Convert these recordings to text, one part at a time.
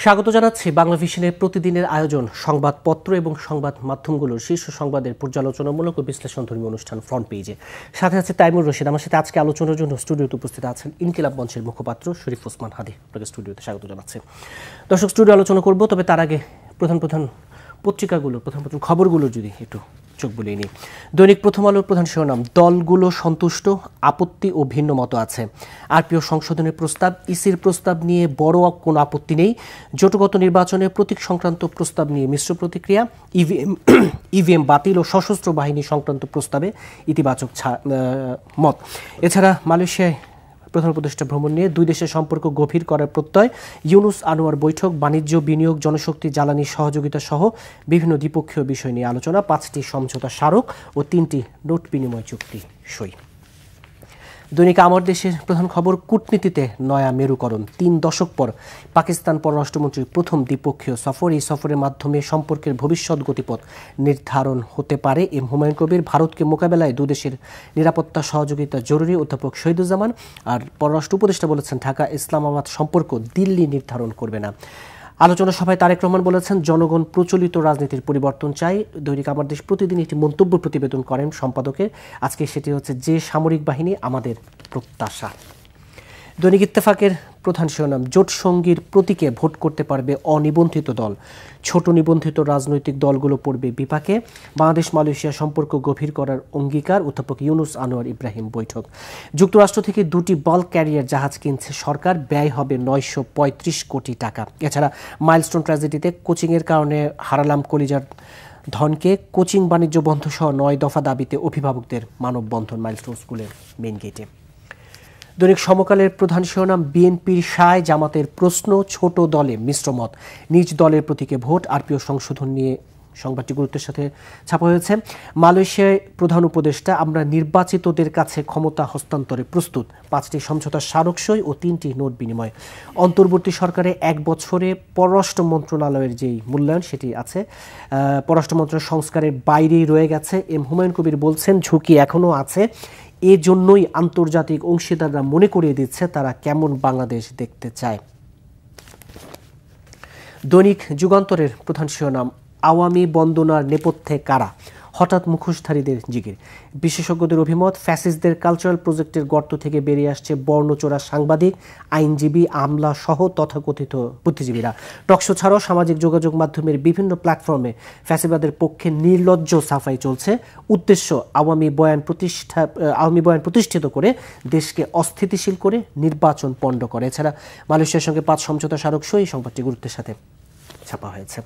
স্বাগত জানাচ্ছি বাংলা ভিশনের প্রতিদিনের আয়োজন সংবাদপত্র এবং সংবাদ মাধ্যমগুলোর শীর্ষ সংবাদের পর্যালোচনামূলক ও বিশ্লেষণধর্মী অনুষ্ঠান ফ্রন্ট পেজে। সাথে আছে তাইমুর রশিদ। আমার সাথে আজকে আলোচনার জন্য স্টুডিওতে উপস্থিত আছেন ইনকিলাব মঞ্চের মুখপাত্র শরীফ ওসমান হাদি। আপনাকে স্টুডিওতে স্বাগত জানাচ্ছি। দর্শক, স্টুডিও আলোচনা করব, তবে তার আগে প্রধান পত্রিকাগুলো প্রধান খবরগুলো যদি একটু চোখ বুলিয়ে নিই। দৈনিক প্রথম আলোর প্রধান শিরোনাম, দলগুলো সন্তুষ্ট, আপত্তি ও ভিন্ন মত আছে। আরপিও সংশোধনের প্রস্তাব, ইসির প্রস্তাব নিয়ে বড় কোনো আপত্তি নেই। জোটগত নির্বাচনে প্রতীক সংক্রান্ত প্রস্তাব নিয়ে মিশ্র প্রতিক্রিয়া। ইভিএম বাতিল ও সশস্ত্র বাহিনী সংক্রান্ত প্রস্তাবে ইতিবাচক মত। এছাড়া মালয়েশিয়ায় প্রধান উপদেষ্টা ভ্রমণ নিয়ে দুই দেশের সম্পর্ক গভীর করার প্রত্যয়। ইউনুস আনোয়ার বৈঠক, বাণিজ্য, বিনিয়োগ, জনশক্তি, জ্বালানি সহযোগিতা সহ বিভিন্ন দ্বিপক্ষীয় বিষয় নিয়ে আলোচনা। 5টি সমঝোতা স্মারক ও 3টি নোট বিনিময় চুক্তি সই। দৈনিক আমার দেশের প্রধান খবর, কূটনীতিতে নয়া মেরুকরণ। 3 দশক পর পাকিস্তান পররাষ্ট্রমন্ত্রীর প্রথম দ্বিপক্ষীয় সফর। এই সফরের মাধ্যমে সম্পর্কের ভবিষ্যৎ গতিপথ নির্ধারণ হতে পারে। এম হুমায়ুন কবির। ভারতকে মোকাবেলায় দুদেশের নিরাপত্তা সহযোগিতা জরুরি, অধ্যাপক শহীদুজ্জামান। আর পররাষ্ট্র উপদেষ্টা বলেছেন, ঢাকা ইসলামাবাদ সম্পর্ক দিল্লি নির্ধারণ করবে না। আলোচনা সভায় তারেক রহমান বলেছেন, জনগণ প্রচলিত রাজনীতির পরিবর্তন চাই। দৈনিক আমার দেশ প্রতিদিন একটি মন্তব্য প্রতিবেদন করেন সম্পাদকের। আজকে সেটি হচ্ছে, যে সামরিক বাহিনী আমাদের প্রত্যাশা। দৈনিক ইত্তেফাকের প্রধান শিরোনাম, জোট সঙ্গীর প্রতীকে ভোট করতে পারবে অনিবন্ধিত দল। ছোট নিবন্ধিত রাজনৈতিক দলগুলো পড়বে বিপাকে। বাংলাদেশ মালয়েশিয়া সম্পর্ক গভীর করার অঙ্গীকার। অধ্যাপক ইউনুস আনোয়ার ইব্রাহিম বৈঠক। যুক্তরাষ্ট্র থেকে 2টি বাল্ক ক্যারিয়ার জাহাজ কিনছে সরকার, ব্যয় হবে 935 কোটি টাকা। এছাড়া মাইলস্টোন ট্র্যাজেডিতে কোচিংয়ের কারণে হারালাম কলিজার ধনকে। কোচিং বাণিজ্য বন্ধ সহ 9 দফা দাবিতে অভিভাবকদের মানববন্ধন মাইলস্টোন স্কুলের মেইন গেটে। দৈনিক সমকালের প্রধান শিরোনাম, বিএনপির সায়, জামাতের প্রশ্ন, ছোট দলে মিশ্রমত, নিজ দলের প্রতীকে ভোট। আরপিও সংশোধন নিয়ে সংবাদটি গুরুত্বের সাথে ছাপা হয়েছে। মালয়েশিয়ায় প্রধান উপদেষ্টা, আমরা নির্বাচিতদের কাছে ক্ষমতা হস্তান্তরে প্রস্তুত। 5টি সমঝোতা স্মারক সই ও 3টি নোট বিনিময়। অন্তর্বর্তী সরকারে 1 বছরে পররাষ্ট্র মন্ত্রণালয়ের যেই মূল্যায়ন সেটি আছে, পররাষ্ট্র মন্ত্রণালয় সংস্কারের বাইরেই রয়ে গেছে। এম হুমায়ুন কবির বলছেন, ঝুঁকি এখনও আছে। এজন্যই আন্তর্জাতিক অংশীদাররা মনে করিয়ে দিচ্ছে তারা কেমন বাংলাদেশ দেখতে চায়। দৈনিক যুগান্তরের প্রধান শিরোনাম, আওয়ামী বন্দনার নেপথ্যে কারা, হঠাৎ মুখোশধারীদের জিগির। বিশেষজ্ঞদের অভিমত, ফ্যাসিস্টদের কালচারাল প্রজেক্টের গর্ত থেকে বেরিয়ে আসছে বর্ণচোরা সাংবাদিক, আইনজীবী, আমলা সহ তথাকথিত বুদ্ধিজীবীরা। টকশো ছাড়াও সামাজিক যোগাযোগ মাধ্যমের বিভিন্ন প্ল্যাটফর্মে ফ্যাসিবাদের পক্ষে নির্লজ্জ সাফাই চলছে। উদ্দেশ্য, আওয়ামী বয়ান প্রতিষ্ঠিত করে দেশকে অস্থিতিশীল করে নির্বাচন পণ্ড করে। এছাড়া মালয়েশিয়ার সঙ্গে 5 সমঝোতা স্মারক সই সংবাদটি গুরুত্বের সাথে ছাপা হয়েছে।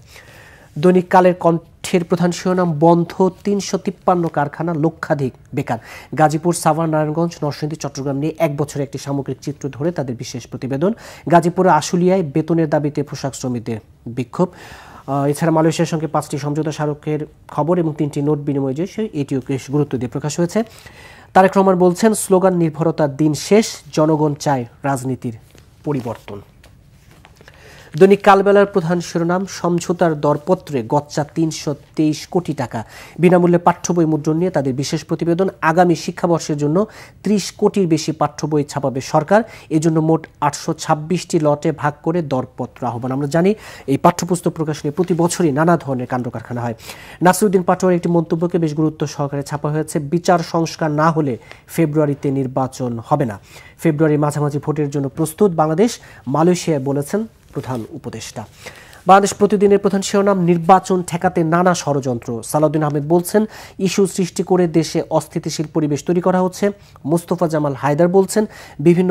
দৈনিক কালের কণ্ঠের প্রধান শিরোনাম, বন্ধ 353 কারখানা, লক্ষাধিক বেকার। গাজীপুর, সাভার, নারায়ণগঞ্জ, নরসিংদী, চট্টগ্রাম নিয়ে 1 বছরে একটি সামগ্রিক চিত্র ধরে তাদের বিশেষ প্রতিবেদন। গাজীপুরে আশুলিয়ায় বেতনের দাবিতে পোশাক শ্রমিকদের বিক্ষোভ। এছাড়া মালয়েশিয়ার সঙ্গে 5টি সমঝোতা স্মারকের খবর এবং 3টি নোট বিনিময় যে এটিও বেশ গুরুত্ব দিয়ে প্রকাশ হয়েছে। তারেক রহমান বলছেন, স্লোগান নির্ভরতার দিন শেষ, জনগণ চায় রাজনীতির পরিবর্তন। দৈনিক কালবেলার প্রধান শিরোনাম, সমঝোতার দরপত্রে গচ্চা 323 কোটি টাকা। বিনামূল্যে পাঠ্য বই মুদ্রণ নিয়ে তাদের বিশেষ প্রতিবেদন। আগামী শিক্ষাবর্ষের জন্য 30 কোটির বেশি পাঠ্য বই ছাপাবে সরকার। এজন্য মোট 826টি লটে ভাগ করে দরপত্র আহ্বান। আমরা জানি এই পাঠ্যপুস্তক প্রকাশ নিয়ে প্রতি বছরই নানা ধরনের কাণ্ড কারখানা হয়। নাসিরউদ্দিন পাটোয়ারির একটি মন্তব্যকে বেশ গুরুত্ব সহকারে ছাপা হয়েছে। বিচার সংস্কার না হলে ফেব্রুয়ারিতে নির্বাচন হবে না। ফেব্রুয়ারির মাঝামাঝি ভোটের জন্য প্রস্তুত বাংলাদেশ, মালয়েশিয়ায় বলেছেন প্রধান উপদেষ্টা। বাংলাদেশ প্রতিদিনের প্রধান শিরোনাম, নির্বাচন ঠেকাতে নানা ষড়যন্ত্র। সালাউদ্দিন আহমেদ বলছেন, ইস্যু সৃষ্টি করে দেশে অস্থিতিশীল পরিবেশ তৈরি করা হচ্ছে। মোস্তফা জামাল হায়দার বলছেন, বিভিন্ন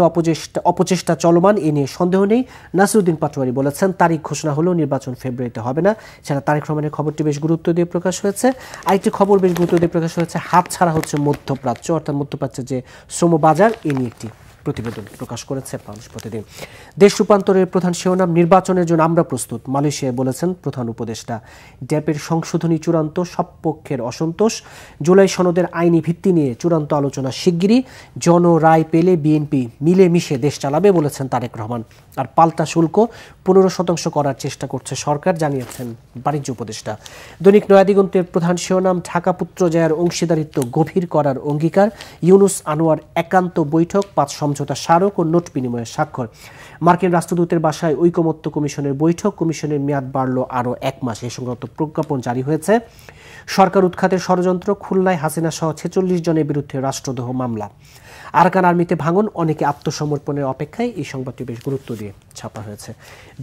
অপচেষ্টা চলমান, এ নিয়ে সন্দেহ নেই। নাসিরউদ্দিন পাটোয়ারি বলেছেন, তারিখ ঘোষণা হলেও নির্বাচন ফেব্রুয়ারিতে হবে না। সেটা তারেক রহমানের খবরটি বেশ গুরুত্ব দিয়ে প্রকাশ হয়েছে। আরেকটি খবর বেশ গুরুত্ব দিয়ে প্রকাশ হয়েছে, হাত ছাড়া হচ্ছে মধ্যপ্রাচ্য, অর্থাৎ মধ্যপ্রাচ্যের যে শ্রমবাজার, এ নিয়ে একটি প্রতিবেদন প্রকাশ করেছে বাংলাদেশ প্রতিদিন। দেশ রূপান্তরের প্রধান শিরোনাম, নির্বাচনের জন্য আমরা প্রস্তুত, মালয়েশিয়ায় বলেছেন প্রধান উপদেষ্টা। ড্যাপের সংশোধনী চূড়ান্ত, সব পক্ষের অসন্তোষ। জুলাই সনদের আইনি ভিত্তি নিয়ে চূড়ান্ত আলোচনা শিগগিরই। জন রায় পেলে বিএনপি মিলেমিশে দেশ চালাবে বলেছেন তারেক রহমান। আর পাল্টা শুল্ক 15% করার চেষ্টা করছে সরকার, জানিয়েছেন বাণিজ্য উপদেষ্টা। দৈনিক নয়াদিগন্তের প্রধান শিরোনাম, ঢাকা পুত্রজয়ার অংশীদারিত্ব গভীর করার অঙ্গীকার। ইউনুস আনোয়ার একান্ত বৈঠক, 5 সমঝোতা স্মারক ও নোট বিনিময়ের স্বাক্ষর। মার্কিন রাষ্ট্রদূতের বাসায় ঐকমত্য কমিশনের বৈঠক, কমিশনের মেয়াদ বাড়ল আরও 1 মাস। এই সংক্রান্ত প্রজ্ঞাপন জারি হয়েছে। সরকার উৎখাতের ষড়যন্ত্র, খুলনায় হাসিনা সহ 46 জনের বিরুদ্ধে রাষ্ট্রদ্রোহ মামলা। আরাকান আর্মিতে ভাঙন, অনেকে আত্মসমর্পণের অপেক্ষায়। এই সংবাদটি বেশ গুরুত্ব দিয়ে ছাপা হয়েছে।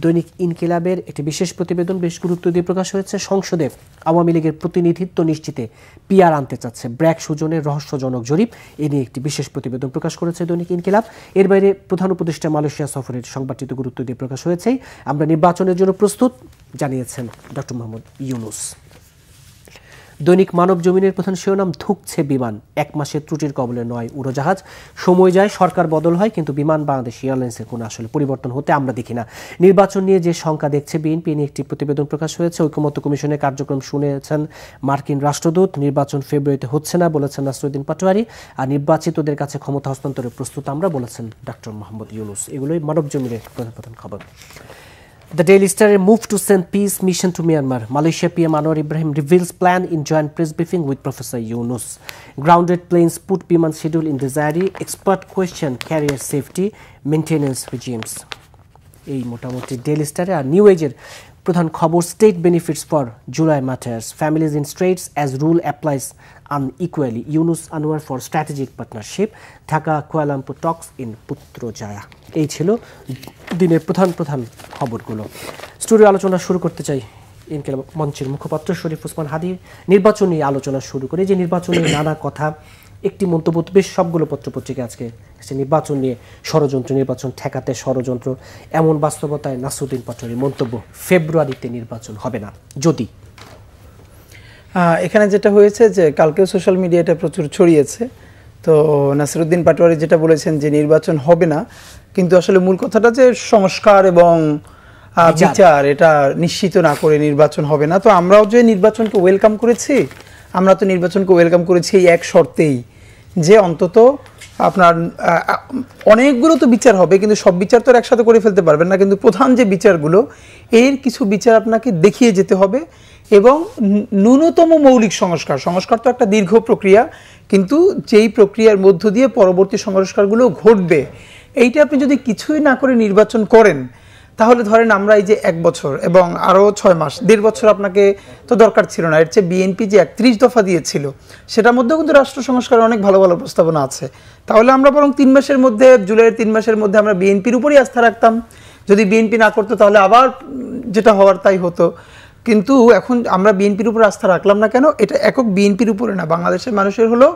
দৈনিক ইনকিলাবের একটি বিশেষ প্রতিবেদন বেশ গুরুত্ব দিয়ে প্রকাশ হয়েছে। সংসদে আওয়ামী লীগের প্রতিনিধিত্ব নিশ্চিতে পিআর আনতে চাচ্ছে ব্র্যাক সুজনের রহস্যজনক জরিপ। এ নিয়ে একটি বিশেষ প্রতিবেদন প্রকাশ করেছে দৈনিক ইনকিলাব। এর বাইরে প্রধান উপদেষ্টা মালয়েশিয়া সফরের সংবাদটি তো গুরুত্ব দিয়ে প্রকাশ হয়েছেই। আমরা নির্বাচনের জন্য প্রস্তুত জানিয়েছেন ডক্টর মোহাম্মদ ইউনূস। দৈনিক মানব জমিনের প্রধান শিরোনাম, ধুঁকছে বিমান, 1 মাসের ত্রুটির কবলে নয় উড়োজাহাজ। সময় যায়, সরকার বদল হয়, কিন্তু বিমান বাংলাদেশ এয়ারলাইন্সের কোনো আসলে পরিবর্তন হতে আমরা দেখি না। নির্বাচন নিয়ে যে শঙ্কা দেখছে বিএনপি নিয়ে একটি প্রতিবেদন প্রকাশ হয়েছে। ঐকমত্য কমিশনের কার্যক্রম শুনেছেন মার্কিন রাষ্ট্রদূত। নির্বাচন ফেব্রুয়ারিতে হচ্ছে না বলেছেন নাসিরুদ্দিন পাটোয়ারি, আর নির্বাচিতদের কাছে ক্ষমতা হস্তান্তরের প্রস্তুত আমরা বলেছেন ডক্টর মোহাম্মদ ইউনূস। এগুলোই মানব জমিনের প্রধান প্রধান খবর। The Daily Star moved to send peace mission to Myanmar. Malaysia PM Anwar Ibrahim reveals plan in joint press briefing with Professor Yunus. Grounded planes put Biman schedule in desiree. Expert question carrier safety, maintenance regimes. এই মোটামুটি daily স্টারে। আর new এজের প্রধান খবর, state benefits for July matters, families in straits as rule applies unequally. Yunus Anwar for strategic partnership. Dhaka Kuala Lumpur talks in Putrajaya. এই ছিল দিনের প্রধান প্রধান খবরগুলো। স্টুডিও আলোচনা শুরু করতে চাই ইনকিলাব মঞ্চের মুখপাত্র শরীফ ওসমান হাদী। নির্বাচন নিয়ে আলোচনা শুরু করে, যে নির্বাচনের নানা কথা, একটি মন্তব্য বেশ সবগুলো পত্রপত্রিকা আজকে নির্বাচন নিয়ে ষড়যন্ত্র, নির্বাচন ঠেকাতে ষড়যন্ত্র, এমন বাস্তবতায় নাসিরুদ্দিন পাটোয়ারির মন্তব্য, ফেব্রুয়ারিতে নির্বাচন হবে না যদি। এখানে যেটা হয়েছে যে কালকেও সোশ্যাল মিডিয়াটা প্রচুর ছড়িয়েছে, তো নাসিরুদ্দিন পাটোয়ারি যেটা বলেছেন যে নির্বাচন হবে না, কিন্তু আসলে মূল কথাটা যে সংস্কার এবং বিচার এটা নিশ্চিত না করে নির্বাচন হবে না। তো আমরাও যে নির্বাচনকে ওয়েলকাম করেছি, আমরা তো নির্বাচনকে ওয়েলকাম করেছি এই এক শর্তেই যে অন্তত আপনার অনেকগুলো তো বিচার হবে, কিন্তু সব বিচার তো একসাথে করে ফেলতে পারবেন না, কিন্তু প্রধান যে বিচারগুলো এর কিছু বিচার আপনাকে দেখিয়ে যেতে হবে এবং ন্যূনতম মৌলিক সংস্কার তো একটা দীর্ঘ প্রক্রিয়া, কিন্তু যেই প্রক্রিয়ার মধ্য দিয়ে পরবর্তী সংস্কারগুলো ঘটবে, এইটা আপনি যদি কিছুই না করে নির্বাচন করেন, তাহলে ধরেন আমরা এই যে 1 বছর এবং আরও 6 মাস, 1.5 বছর আপনাকে তো দরকার ছিল না। এর চেয়ে বিএনপি যে 31 দফা দিয়েছিল সেটার মধ্যেও কিন্তু রাষ্ট্র সংস্কারের অনেক ভালো ভালো প্রস্তাবনা আছে। তাহলে আমরা বরং 3 মাসের মধ্যে, জুলাইয়ের 3 মাসের মধ্যে আমরা বিএনপির উপরই আস্থা রাখতাম। যদি বিএনপি না করতো তাহলে আবার যেটা হওয়ার তাই হতো। কিন্তু এখন আমরা বিএনপির উপর আস্থা রাখলাম না কেন? এটা একক বিএনপির উপরে না, বাংলাদেশের মানুষের হলো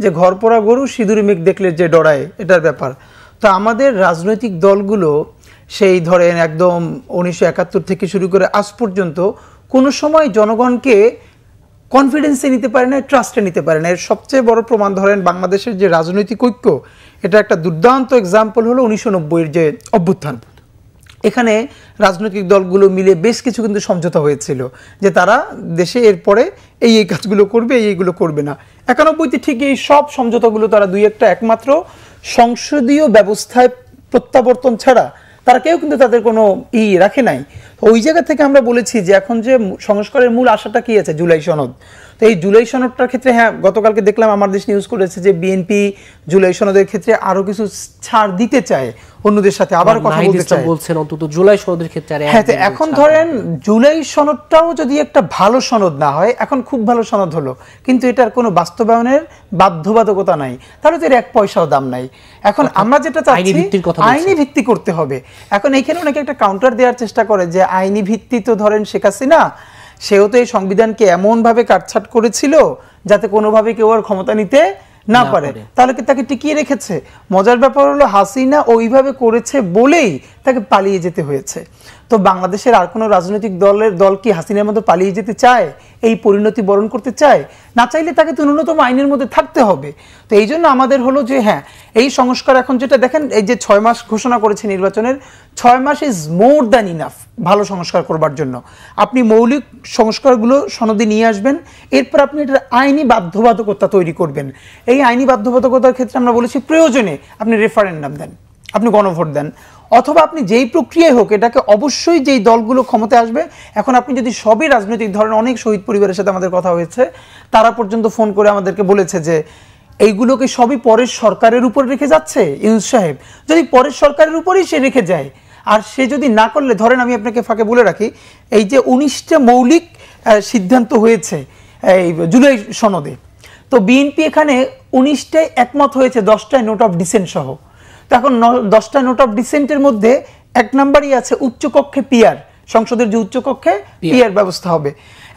যে ঘর পড়া গরু সিঁদুরে মেঘ দেখলে যে ডরায়, এটার ব্যাপার। তো আমাদের রাজনৈতিক দলগুলো সেই ধরেন একদম 1971 থেকে শুরু করে আজ পর্যন্ত কোনো সময় জনগণকে কনফিডেন্সে নিতে পারে না, ট্রাস্টে নিতে পারে না। এর সবচেয়ে বড় প্রমাণ ধরেন বাংলাদেশের যে রাজনৈতিক ঐক্য, এটা একটা দুর্দান্ত এক্সাম্পল হলো 1990-এর যে অভ্যুত্থান। এখানে রাজনৈতিক দলগুলো মিলে বেশ কিছু কিন্তু সমঝোতা হয়েছিল যে তারা দেশে এরপরে এই কাজগুলো করবে, এইগুলো করবে না। 91-তে ঠিক এই সব সমঝোতাগুলো তারা 2-1টা একমাত্র সংসদীয় ব্যবস্থায় প্রত্যাবর্তন ছাড়া তারা কেউ কিন্তু তাদের কোনো রাখে নাই। ওই জায়গা থেকে আমরা বলেছি যে এখন যে সংস্কারের মূল আশাটা কি আছে, জুলাই সনদ। তো এই জুলাই সনদটার ক্ষেত্রে হ্যাঁ, গতকালকে দেখলাম আমার দেশ নিউজ করেছে যে বিএনপি জুলাই সনদের ক্ষেত্রে আরো কিছু ছাড় দিতে চায়, অন্যদের সাথে আবার কথা বলতে চায়, বলছেন অন্তত জুলাই সনদের ক্ষেত্রে। হ্যাঁ, এখন ধরেন জুলাই সনদটাও যদি একটা ভালো সনদ না হয়, এখন খুব ভালো সনদ হলো কিন্তু এটার কোনো বাস্তবায়নের বাধ্যবাধকতা নাই, তাহলে তো এর 1 পয়সাও দাম নাই। এখন আমরা যেটা চাচ্ছি আইনি ভিত্তি করতে হবে। এখন এইখানে অনেকে একটা কাউন্টার দেওয়ার চেষ্টা করে যে আইনি ভিত্তি তো ধরেন শেখ হাসিনা, সেও তো এই সংবিধানকে এমন ভাবে কাটছাট করেছিল যাতে কোনোভাবে কেউ আর ক্ষমতা নিতে না পারে, তাহলে কি তাকে টিকিয়ে রেখেছে? মজার ব্যাপার হলো হাসিনা ওইভাবে করেছে বলেই তাকে পালিয়ে যেতে হয়েছে। তো বাংলাদেশের আর কোনো রাজনৈতিক দল কি হাসিনার মতো পালিয়ে যেতে চায়, এই পরিণতি বরণ করতে চায়? না চাইলে তাকে তো ন্যূনতম আইনের মধ্যে থাকতে হবে। তো এই জন্য আমাদের হলো যে হ্যাঁ, এই সংস্কার এখন যেটা দেখেন, এই যে 6 মাস ঘোষণা করেছে নির্বাচনের, 6 much is more than enough ভালো সংস্কার করবার জন্য। আপনি মৌলিক সংস্কারগুলো সনদে নিয়ে আসবেন, এরপর আপনি এটার আইনি বাধ্যবাধকতা তৈরি করবেন। এই আইনি বাধ্যবাধকতার ক্ষেত্রে আমরা বলেছি প্রয়োজনে আপনি রেফারেন্ডাম দেন, আপনি গণভোট দেন, অথবা আপনি যেই প্রক্রিয়ায় হোক এটাকে অবশ্যই যেই দলগুলো ক্ষমতায় আসবে। এখন আপনি যদি সবই রাজনৈতিক ধরেন, অনেক শহীদ পরিবারের সাথে আমাদের কথা হয়েছে, তারা পর্যন্ত ফোন করে আমাদেরকে বলেছে যে এইগুলোকে সবই পরের সরকারের উপর রেখে যাচ্ছে ইউনূস সাহেব? যদি পরের সরকারের উপরেই সে রেখে যায়, আর সে যদি না করলে, ধরেন আমি আপনাকে ফাঁকে বলে রাখি, এই যে 19টা মৌলিক সিদ্ধান্ত হয়েছে এই জুলাই সনদে, তো বিএনপি এখানে 19টায় একমত হয়েছে, 10টায় নোট অফ ডিসেন্ট সহ। তো এখন 10টা নোট অফ ডিসেন্টের মধ্যে 1 নাম্বারই আছে উচ্চকক্ষে পিআর, সংসদের যে উচ্চকক্ষে পিআর ব্যবস্থা হবে।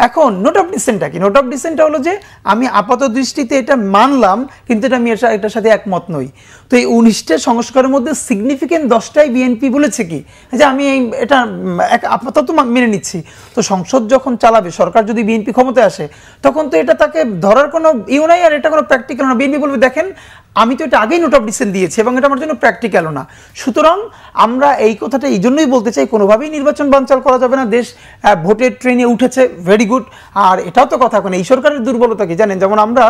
এখন নোট অফ ডিসেন্টটা কি? নোট অফ ডিসেন্টটা হলো যে আমি আপাত দৃষ্টিতে এটা মানলাম, কিন্তু এটা আমি এটার সাথে একমত নই। তো এই 19টা সংস্কারের মধ্যে সিগনিফিকেন্ট 10টাই বিএনপি বলেছে কি যে আমি এটা আপাতত মেনে নিচ্ছি। তো সংসদ যখন চালাবে, সরকার যদি বিএনপি ক্ষমতায় আসে, তখন তো এটা তাকে ধরার কোনো ইউ নাই, আর এটা কোনো প্র্যাকটিক্যাল না। বিএনপি বলবে দেখেন আমি তো এটা আগেই নোট অফ ডিসেন্ট দিয়েছি এবং এটা আমার জন্য প্র্যাকটিক্যালও না। সুতরাং আমরা এই কথাটা এই জন্যই বলতে চাই, কোনোভাবেই নির্বাচন বানচাল করা যাবে না। দেশ ভোটের ট্রেনে উঠেছে, ভেরি গুড। আর এটাও তো কথা, এখন এই সরকারের দুর্বলতা কি জানেন? যেমন আমরা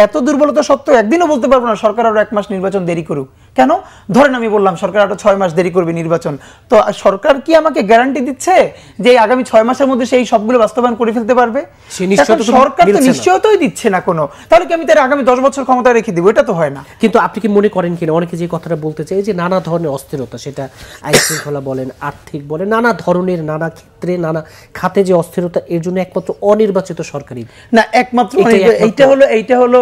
এত দুর্বলতা সত্ত্বেও একদিনও বলতে পারবো না সরকার আরো 1 মাস নির্বাচন দেরি করুক। কেন? ধরেন আমি বললাম সরকার আরো 6 মাস দেরি করবে নির্বাচন, তো সরকার কি আমাকে গ্যারান্টি দিচ্ছে যে আগামী 6 মাসের মধ্যে সেই সবগুলো বাস্তবায়ন করে ফেলতে পারবে? সরকার তো নিশ্চয়তাই দিচ্ছে না কোনো, তাহলে কি আমি তার আগামী 10 বছর ক্ষমতা রেখে দিব? এটা তো হয় না। কিন্তু আপনি কি মনে করেন কিনা, অনেকে যে কথাটা বলতে চাই যে নানা ধরনের অস্থিরতা, সেটা আইন শৃঙ্খলা বলেন, আর্থিক বলেন, নানা ধরনের নানা ক্ষেত্রে নানা খাতে যে অস্থিরতা, এর জন্য একমাত্র অনির্বাচিত সরকারই না, একমাত্র এইটা হলো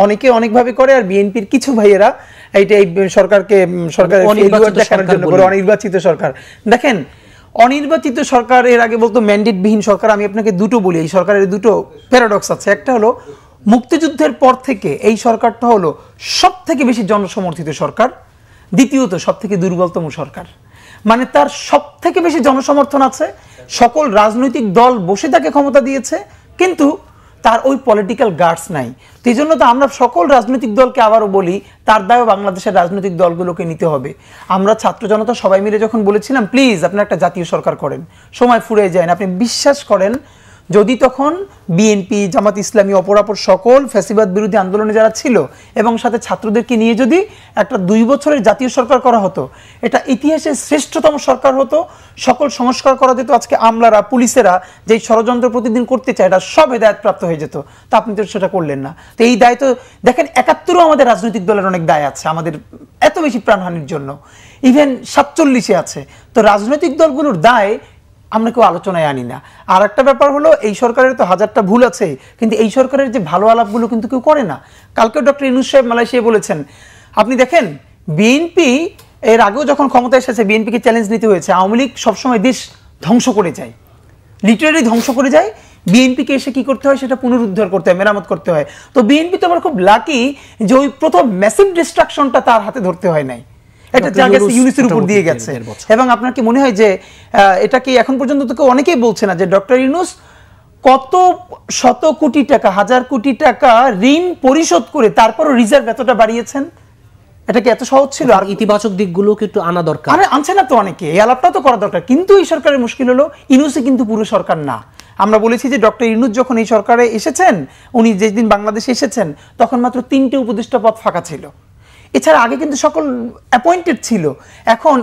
অনেকে অনেকভাবে করে, আর বিএনপির কিছু ভাইয়েরা এইটা এই সরকারের অনির্বাচিত সরকার। দেখেন অনির্বাচিত সরকার, এর আগে বলতো ম্যান্ডেটবিহীন সরকার। আমি আপনাকে দুটো বলি, এই সরকারের দুটো প্যারাডক্স আছে। একটা হলো মুক্তিযুদ্ধের পর থেকে এই সরকারটা হলো সব থেকে বেশি জনসমর্থিত সরকার, দ্বিতীয়ত সব থেকে দুর্বলতম সরকার। মানে তার সব থেকে বেশি জনসমর্থন আছে, সকল রাজনৈতিক দল বসে তাকে ক্ষমতা দিয়েছে, কিন্তু তার ওই পলিটিক্যাল গার্ডস নাই। তো এই জন্য তো আমরা সকল রাজনৈতিক দলকে আবারও বলি, তার দায়ও বাংলাদেশের রাজনৈতিক দলগুলোকে নিতে হবে। আমরা ছাত্র জনতা সবাই মিলে যখন বলেছিলাম প্লিজ আপনারা একটা জাতীয় সরকার করেন, সময় ফুরিয়ে যায় না, আপনি বিশ্বাস করেন যদি তখন বিএনপি, জামাত ইসলামী, অপরাপর সকল ফ্যাসিবাদ বিরোধী আন্দোলনে যারা ছিল এবং সাথে ছাত্রদেরকে নিয়ে যদি একটা 2 বছরের জাতীয় সরকার করা হতো, এটা ইতিহাসের শ্রেষ্ঠতম সরকার হতো। সকল সংস্কার করা যেত। আজকে আমলারা, পুলিশেরা যে ষড়যন্ত্র প্রতিদিন করতে চায়, এটা সব হেদায়েত প্রাপ্ত হয়ে যেত। তা আপনি তো সেটা করলেন না। তো এই দায় তো দেখেন 71-ও আমাদের রাজনৈতিক দলের অনেক দায় আছে আমাদের এত বেশি প্রাণহানির জন্য, ইভেন 47-এ আছে। তো রাজনৈতিক দলগুলোর দায় আমরা কেউ আলোচনায় আনি না। আর একটা ব্যাপার হলো এই সরকারের তো হাজারটা ভুল আছে, কিন্তু এই সরকারের যে ভালো আলাপগুলো কিন্তু কেউ করে না। কালকে ডক্টর ইউনূস সাহেব মালয়েশিয়ায় বলেছেন, আপনি দেখেন বিএনপি এর আগেও যখন ক্ষমতায় এসেছে বিএনপিকে চ্যালেঞ্জ নিতে হয়েছে। আওয়ামী লীগ সবসময় দেশ ধ্বংস করে যায়, লিটারালি ধ্বংস করে যায়। বিএনপিকে এসে কি করতে হয়, সেটা পুনরুদ্ধার করতে হয়, মেরামত করতে হয়। তো বিএনপি তো আবার খুব লাকি যে ওই প্রথম ম্যাসিভ ডিস্ট্রাকশনটা তার হাতে ধরতে হয় নাই, এটা যা গেছে ইউনূসের উপর দিয়ে গেছে। এবং আপনার কি মনে হয় যে এটা কি এখন পর্যন্ত তো কেউ অনেকেই বলছে না যে ডক্টর ইউনূস কত শত কোটি টাকা, হাজার কোটি টাকা ঋণ পরিশোধ করে তারপরও রিজার্ভ এতটা বাড়িয়েছেন? এটা কি এত সহজ ছিল? আর ইতিবাচক দিকগুলোকে একটু আনা দরকার। আরে আনছে না তো অনেকে, এই আলাপটা তো করা দরকার। কিন্তু এই সরকারের মুশকিল হলো ইউনূসে কিন্তু পুরো সরকার না। আমরা বলেছি যে ডক্টর ইউনূস যখন এই সরকারে এসেছেন, উনি যেদিন বাংলাদেশে এসেছেন তখন মাত্র 3টে উপদেষ্টা পদ ফাঁকা ছিল। এছাড়া আগে কিন্তু সকল অ্যাপয়েন্টেড ছিল। এখন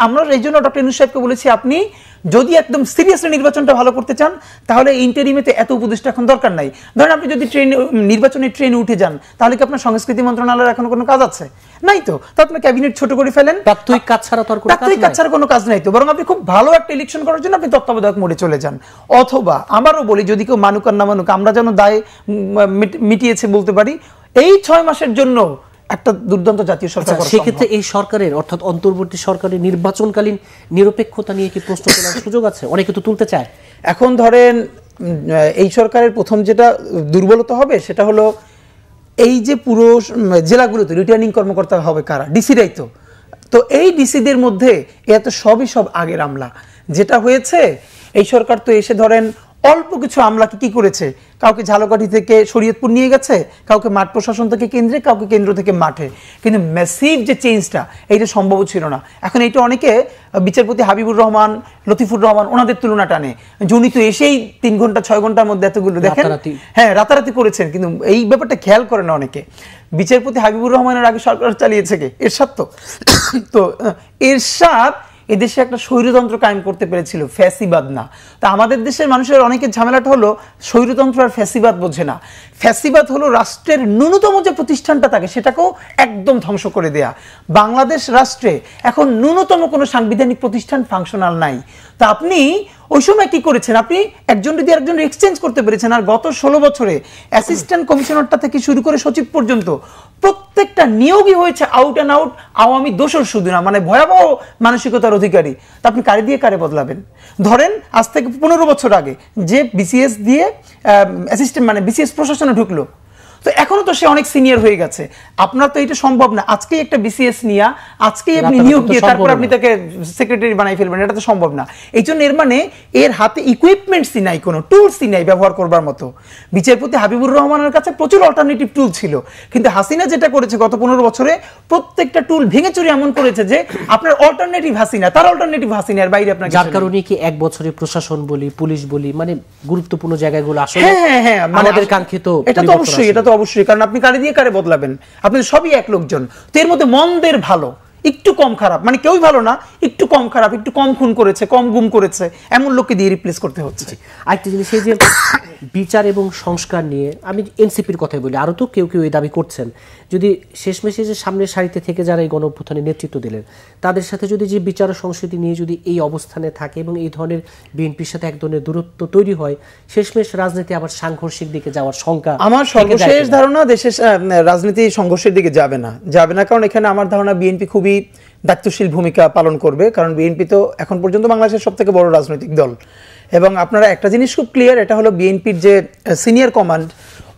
আমরা এই জন্য ডক্টর ইউনূস সাহেবকে বলেছি আপনি যদি একদম সিরিয়াসলি নির্বাচনটা ভালো করতে চান তাহলে ইন্টারিমেতে এত উপদেষ্টা এখন দরকার নাই। ধরেন আপনি যদি নির্বাচনের ট্রেনে উঠে যান, তাহলে কি আপনার সংস্কৃতি মন্ত্রণালয়ের এখন কোনো কাজ আছে? নাই তো। তো আপনি ক্যাবিনেট ছোট করে ফেলেন, প্রাত্যহিক কাজ ছাড়া তো আর কোনো কাজ নাই তো। বরং আপনি খুব ভালো একটা ইলেকশন করার জন্য আপনি তত্ত্বাবধায়ক মোডে চলে যান। অথবা আমারও বলি, যদি কেউ মানুক আর না মানুক, আমরা যেন দায় মিটিয়েছে বলতে পারি, এই 6 মাসের জন্য একটা দুর্দান্ত জাতীয় সরকার। সেক্ষেত্রে এই সরকারের অর্থাৎ অন্তর্বর্তী সরকারের নির্বাচনকালীন নিরপেক্ষতা নিয়ে কি প্রশ্ন তোলার সুযোগ আছে? অনেকে তো তুলতে চায়। এখন ধরেন এই সরকারের প্রথম যেটা দুর্বলতা হবে সেটা হলো এই যে পুরো জেলাগুলোতে রিটার্নিং কর্মকর্তা হবে কারা? ডিসিরাই তো। তো এই ডিসিদের মধ্যে এত সবই সব আগের আমলা। যেটা হয়েছে এই সরকার তো এসে ধরেন অল্প কিছু আমলাকে কি করেছে, কাউকে ঝালকাঠি থেকে শরীয়তপুর নিয়ে গেছে, কাউকে মাঠ প্রশাসন থেকে কেন্দ্রে, কাউকে কেন্দ্র থেকে মাঠে। কিন্তু ম্যাসিভ যে চেঞ্জটা এইটা সম্ভব ছিল না। এখন এইটা অনেকে বিচারপতি হাবিবুর রহমান, লতিফুর রহমান ওনাদের তুলনা টানে, উনি তো এসেই 3 ঘন্টা 6 ঘন্টার মধ্যে এতগুলো দেখেন, হ্যাঁ রাতারাতি করেছেন। কিন্তু এই ব্যাপারটা খেয়াল করে না অনেকে। বিচারপতি হাবিবুর রহমানের আগে সরকার চালিয়েছে কে? এরশাদ। তো এরশাদ এদেশে একটা স্বৈরতন্ত্র কায়েম করতে পেরেছিল, ফ্যাসিবাদ না। তা আমাদের দেশের মানুষের অনেকের ঝামেলাটা হলো স্বৈরতন্ত্র আর ফ্যাসিবাদ বোঝে না। ফ্যাসিবাদ হলো রাষ্ট্রের ন্যূনতম যে প্রতিষ্ঠানটা থাকে সেটাকেও একদম ধ্বংস করে দেয়া। বাংলাদেশ রাষ্ট্রে এখন ন্যূনতম কোনো সাংবিধানিক প্রতিষ্ঠান ফাংশনাল নাই। তা আপনি ওই সময় কি করেছেন, আপনি একজন যদি আরেকজন এক্সচেঞ্জ করতে পেরেছেন। আর গত 16 বছরে অ্যাসিস্ট্যান্ট কমিশনারটা থেকে শুরু করে সচিব পর্যন্ত প্রত্যেকটা নিয়োগই হয়েছে আউট অ্যান্ড আউট আওয়ামী দোসর, শুধু না, মানে ভয়াবহ মানসিকতার অধিকারী। তা আপনি কারে দিয়ে কারে বদলাবেন? ধরেন আজ থেকে 15 বছর আগে যে বিসিএস দিয়ে অ্যাসিস্ট্যান্ট মানে বিসিএস প্রশাসনে ঢুকলো, তো এখনো তো সে অনেক সিনিয়র হয়ে গেছে। আপনার তো এটা সম্ভব না আজকেই একটা বিসিএস নিয়ে আজকেই আপনি নিয়োগ দিয়ে তারপর আপনি তাকে সেক্রেটারি বানাই ফেলবেন, এটা তো সম্ভব না। এই জন্য এর মানে এর হাতে ইকুইপমেন্টসই নাই, কোনো টুলসই নাই ব্যবহার করবার মতো। বিচারপতি হাবিবুর রহমানের কাছে প্রচুর অল্টারনেটিভ টুল ছিল, কিন্তু হাসিনা যেটা করেছে গত 15 বছরে প্রত্যেকটা টুল ভেঙে চুরে এমন করেছে যে আপনার অল্টারনেটিভ হাসিনা, তার অল্টারনেটিভ হাসিনার বাইরে আপনার, যার কারণে কি এক বছরে প্রশাসন বলি, পুলিশ বলি, মানে গুরুত্বপূর্ণ জায়গাগুলো আসলে হ্যাঁ আমাদের কাঙ্ক্ষিত। এটা তো অবশ্যই, এটা তো অবশ্যই, কারণ আপনি কারে দিয়ে কারে বদলাবেন? আপনি সবই এক লোকজন। তো এর মধ্যে মন্দের ভালো একটু কম খারাপ, মানে কেউই ভালো না, একটু কম খারাপ, একটু কম খুন করেছে, কম গুম করেছে, এমন লোককে দিয়ে রিপ্লেস করতে হচ্ছে। আরেকটা জিনিস, এই যে বিচার এবং সংস্কার নিয়ে আমি এনসিপির কথাই বলি, আরও তো কেউ কেউ এই দাবি করছেন, যদি শেষমেশে যে সামনের সারিতে থেকে যারা এই গণঅভ্যুত্থানে নেতৃত্ব দিলেন তাদের সাথে যদি যে বিচার ও সংস্কৃতি নিয়ে যদি এই অবস্থানে থাকে এবং এই ধরনের বিএনপির সাথে এক ধরনের দূরত্ব তৈরি হয়, শেষমেশ রাজনীতি আবার সাংঘর্ষিক দিকে যাওয়ার শঙ্কা। আমার সর্বশেষ ধারণা দেশের রাজনীতি সংঘর্ষের দিকে যাবে না, কারণ এখানে আমার ধারণা বিএনপি খুবই দায়িত্বশীল ভূমিকা পালন করবে। কারণ বিএনপি তো এখন পর্যন্ত বাংলাদেশের সবথেকে বড় রাজনৈতিক দল, এবং আপনারা একটা জিনিস খুব ক্লিয়ার, এটা হলো বিএনপির যে সিনিয়র কমান্ড,